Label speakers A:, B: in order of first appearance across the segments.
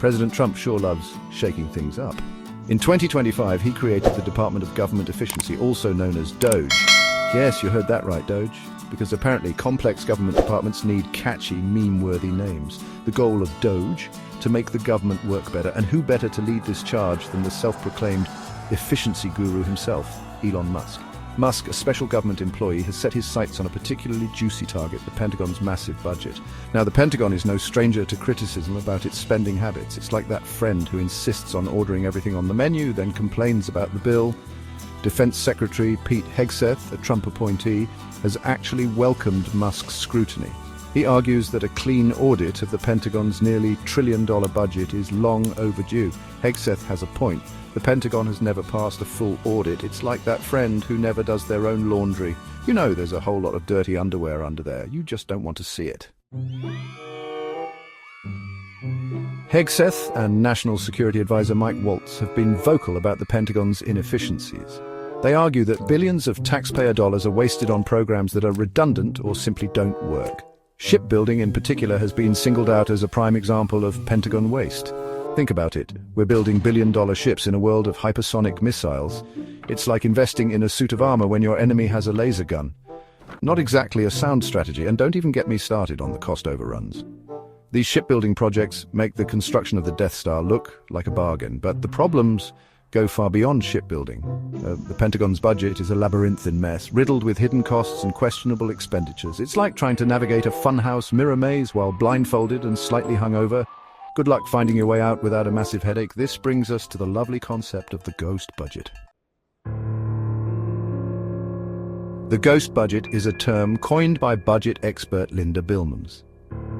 A: President Trump sure loves shaking things up. In 2025, he created the Department of Government Efficiency, also known as DOGE. Yes, you heard that right, DOGE. Because apparently complex government departments need catchy, meme-worthy names. The goal of DOGE, to make the government work better. And who better to lead this charge than the self-proclaimed efficiency guru himself, Elon Musk. Musk, a special government employee, has set his sights on a particularly juicy target, the Pentagon's massive budget. Now, the Pentagon is no stranger to criticism about its spending habits. It's like that friend who insists on ordering everything on the menu, then complains about the bill. Defense Secretary Pete Hegseth, a Trump appointee, has actually welcomed Musk's scrutiny. He argues that a clean audit of the Pentagon's nearly trillion-dollar budget is long overdue. Hegseth has a point. The Pentagon has never passed a full audit. It's like that friend who never does their own laundry. You know there's a whole lot of dirty underwear under there. You just don't want to see it. Hegseth and National Security Advisor Mike Waltz have been vocal about the Pentagon's inefficiencies. They argue that billions of taxpayer dollars are wasted on programs that are redundant or simply don't work. Shipbuilding in particular has been singled out as a prime example of Pentagon waste. Think about it. We're building billion-dollar ships in a world of hypersonic missiles. It's like investing in a suit of armor when your enemy has a laser gun. Not exactly a sound strategy, and don't even get me started on the cost overruns. These shipbuilding projects make the construction of the Death Star look like a bargain, but the problems go far beyond shipbuilding. The Pentagon's budget is a labyrinthine mess, riddled with hidden costs and questionable expenditures. It's like trying to navigate a funhouse mirror maze while blindfolded and slightly hungover. Good luck finding your way out without a massive headache. This brings us to the lovely concept of the ghost budget. The ghost budget is a term coined by budget expert Linda Billmans.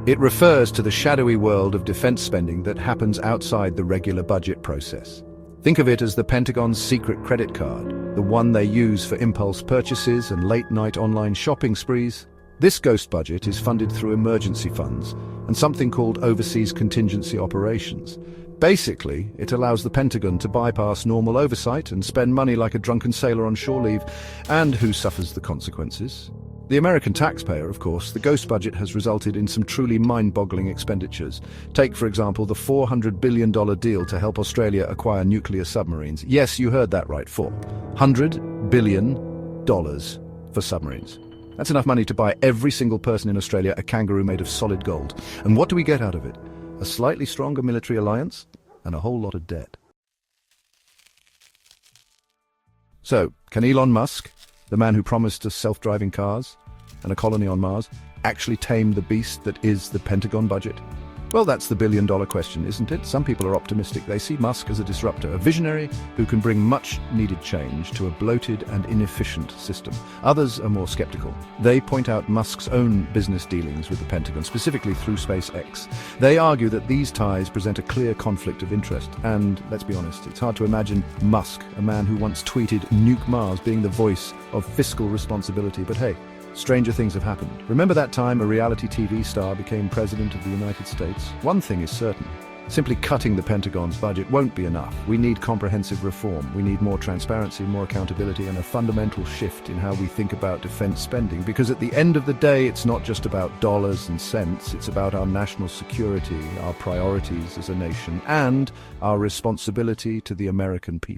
A: It refers to the shadowy world of defense spending that happens outside the regular budget process. Think of it as the Pentagon's secret credit card, the one they use for impulse purchases and late-night online shopping sprees. This ghost budget is funded through emergency funds and something called overseas contingency operations. Basically, it allows the Pentagon to bypass normal oversight and spend money like a drunken sailor on shore leave. And who suffers the consequences? The American taxpayer, of course. The ghost budget has resulted in some truly mind-boggling expenditures. Take, for example, the $400 billion deal to help Australia acquire nuclear submarines. Yes, you heard that right, $400 billion for submarines. That's enough money to buy every single person in Australia a kangaroo made of solid gold. And what do we get out of it? A slightly stronger military alliance and a whole lot of debt. So, can Elon Musk, the man who promised us self-driving cars and a colony on Mars, actually tame the beast that is the Pentagon budget? Well, that's the billion-dollar question, isn't it? Some people are optimistic. They see Musk as a disruptor, a visionary who can bring much-needed change to a bloated and inefficient system. Others are more skeptical. They point out Musk's own business dealings with the Pentagon, specifically through SpaceX. They argue that these ties present a clear conflict of interest. And let's be honest, it's hard to imagine Musk, a man who once tweeted "Nuke Mars," being the voice of fiscal responsibility. But hey, stranger things have happened. Remember that time a reality TV star became president of the United States? One thing is certain. Simply cutting the Pentagon's budget won't be enough. We need comprehensive reform. We need more transparency, more accountability, and a fundamental shift in how we think about defense spending. Because at the end of the day, it's not just about dollars and cents. It's about our national security, our priorities as a nation, and our responsibility to the American people.